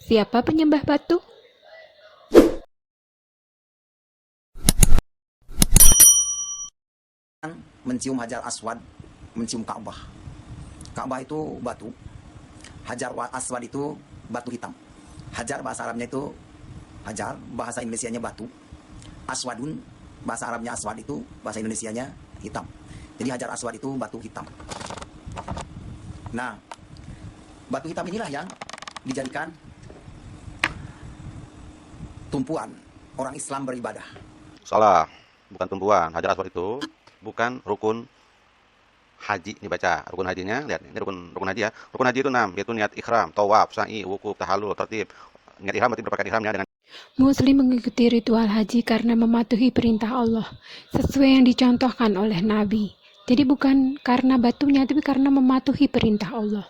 Siapa penyembah batu? Mencium Hajar Aswad, mencium Ka'bah. Ka'bah itu batu, Hajar Aswad itu batu hitam. Hajar bahasa Arabnya itu hajar, bahasa Indonesianya batu. Aswadun bahasa Arabnya aswad, itu bahasa Indonesianya hitam. Jadi Hajar Aswad itu batu hitam. Nah, batu hitam inilah yang dijadikan tumpuan orang Islam beribadah. Salah, bukan tumpuan. Hajar Aswad itu bukan rukun haji. Dibaca rukun hajinya, lihat ini rukun haji ya. Rukun haji itu 6, yaitu niat ikhram, tawaf, sa'i, wukuf, tahallul, tertib. Niat ihram berarti berpakaian ihramnya dengan Muslim mengikuti ritual haji karena mematuhi perintah Allah, sesuai yang dicontohkan oleh Nabi. Jadi bukan karena batunya, tapi karena mematuhi perintah Allah.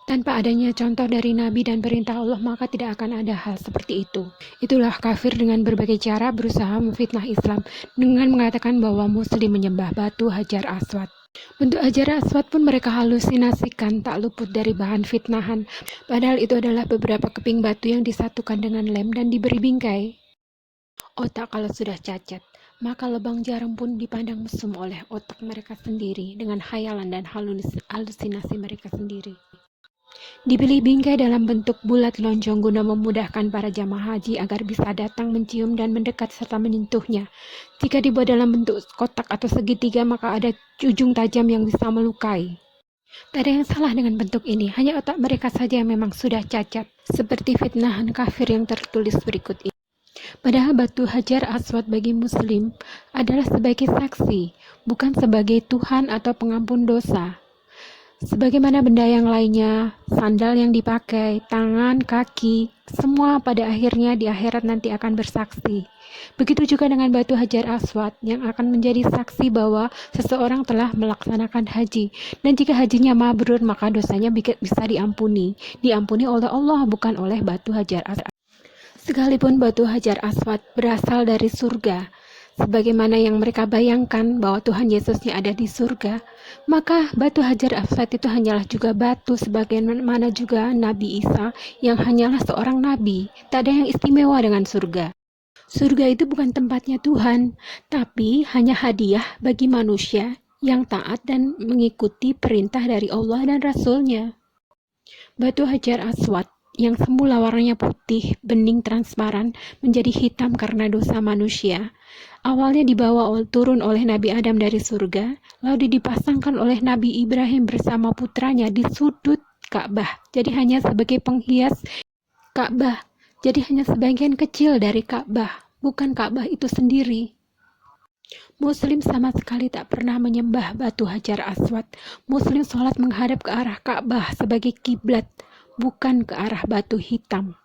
Tanpa adanya contoh dari Nabi dan perintah Allah, maka tidak akan ada hal seperti itu. Itulah kafir dengan berbagai cara berusaha memfitnah Islam dengan mengatakan bahwa Muslim menyembah batu Hajar Aswad. Bentuk Hajar Aswad pun mereka halusinasikan tak luput dari bahan fitnahan. Padahal itu adalah beberapa keping batu yang disatukan dengan lem dan diberi bingkai. Otak kalau sudah cacat, maka lubang jarum pun dipandang mesum oleh otak mereka sendiri dengan khayalan dan halusinasi mereka sendiri. Dipilih bingkai dalam bentuk bulat lonjong guna memudahkan para jamaah haji agar bisa datang mencium dan mendekat serta menyentuhnya. Jika dibuat dalam bentuk kotak atau segitiga, maka ada ujung tajam yang bisa melukai. Tak ada yang salah dengan bentuk ini, hanya otak mereka saja yang memang sudah cacat, seperti fitnahan kafir yang tertulis berikut ini. Padahal batu Hajar Aswad bagi Muslim adalah sebagai saksi, bukan sebagai Tuhan atau pengampun dosa. Sebagaimana benda yang lainnya, sandal yang dipakai, tangan, kaki, semua pada akhirnya di akhirat nanti akan bersaksi. Begitu juga dengan batu Hajar Aswad yang akan menjadi saksi bahwa seseorang telah melaksanakan haji. Dan jika hajinya mabrur, maka dosanya bisa diampuni. Diampuni oleh Allah, bukan oleh batu Hajar Aswad. Sekalipun batu Hajar Aswad berasal dari surga, sebagaimana yang mereka bayangkan bahwa Tuhan Yesusnya ada di surga, maka batu Hajar Aswad itu hanyalah juga batu sebagaimana juga Nabi Isa yang hanyalah seorang nabi. Tak ada yang istimewa dengan surga. Surga itu bukan tempatnya Tuhan, tapi hanya hadiah bagi manusia yang taat dan mengikuti perintah dari Allah dan Rasul-Nya. Batu Hajar Aswad yang semula warnanya putih, bening, transparan, menjadi hitam karena dosa manusia. Awalnya dibawa turun oleh Nabi Adam dari surga, lalu dipasangkan oleh Nabi Ibrahim bersama putranya di sudut Ka'bah. Jadi hanya sebagai penghias Ka'bah. Jadi hanya sebagian kecil dari Ka'bah, bukan Ka'bah itu sendiri. Muslim sama sekali tak pernah menyembah batu Hajar Aswad. Muslim sholat menghadap ke arah Ka'bah sebagai kiblat, bukan ke arah batu hitam.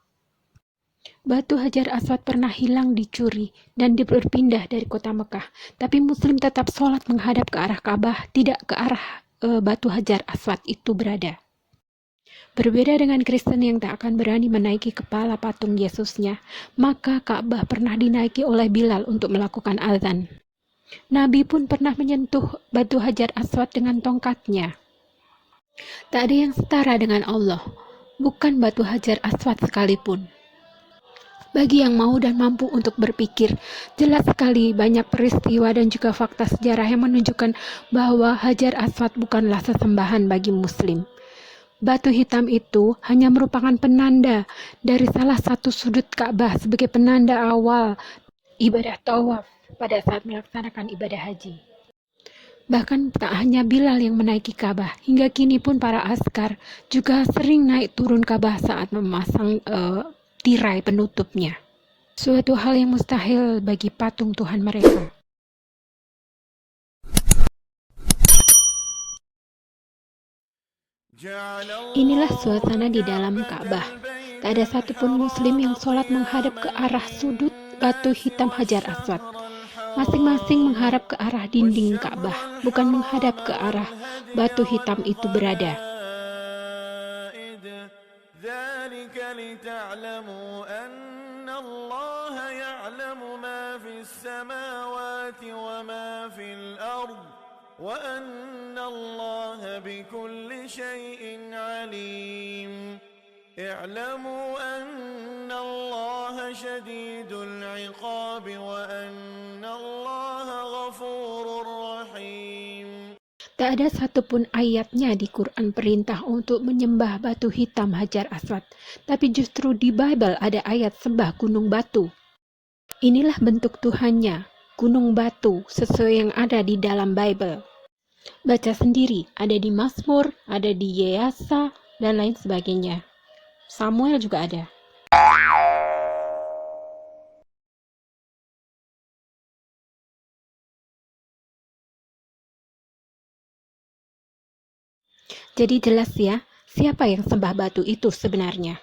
Batu Hajar Aswad pernah hilang dicuri dan berpindah dari kota Mekah, tapi Muslim tetap sholat menghadap ke arah Ka'bah, tidak ke arah batu Hajar Aswad itu berada. Berbeda dengan Kristen yang tak akan berani menaiki kepala patung Yesusnya, maka Ka'bah pernah dinaiki oleh Bilal untuk melakukan azan. Nabi pun pernah menyentuh batu Hajar Aswad dengan tongkatnya. Tak ada yang setara dengan Allah, bukan batu Hajar Aswad sekalipun. Bagi yang mau dan mampu untuk berpikir, jelas sekali banyak peristiwa dan juga fakta sejarah yang menunjukkan bahwa Hajar Aswad bukanlah sesembahan bagi Muslim. Batu hitam itu hanya merupakan penanda dari salah satu sudut Ka'bah sebagai penanda awal ibadah tawaf pada saat melaksanakan ibadah haji. Bahkan tak hanya Bilal yang menaiki Ka'bah, hingga kini pun para askar juga sering naik turun Ka'bah saat memasang tirai penutupnya. Suatu hal yang mustahil bagi patung Tuhan mereka. Inilah suasana di dalam Ka'bah. Tak ada satupun muslim yang sholat menghadap ke arah sudut batu hitam Hajar Aswad. Masing-masing mengharap ke arah dinding Ka'bah, bukan menghadap ke arah batu hitam itu berada. اعلموا أن الله شديد العقاب وأن الله غفور رحيم. Tak ada satupun ayatnya di Quran perintah untuk menyembah batu hitam Hajar Aswad, tapi justru di Bible ada ayat sembah gunung batu. Inilah bentuk Tuhannya, gunung batu, sesuai yang ada di dalam Bible. Baca sendiri, ada di Mazmur, ada di Yesaya, dan lain sebagainya. Samuel juga ada. Jadi jelas ya, siapa yang sembah batu itu sebenarnya?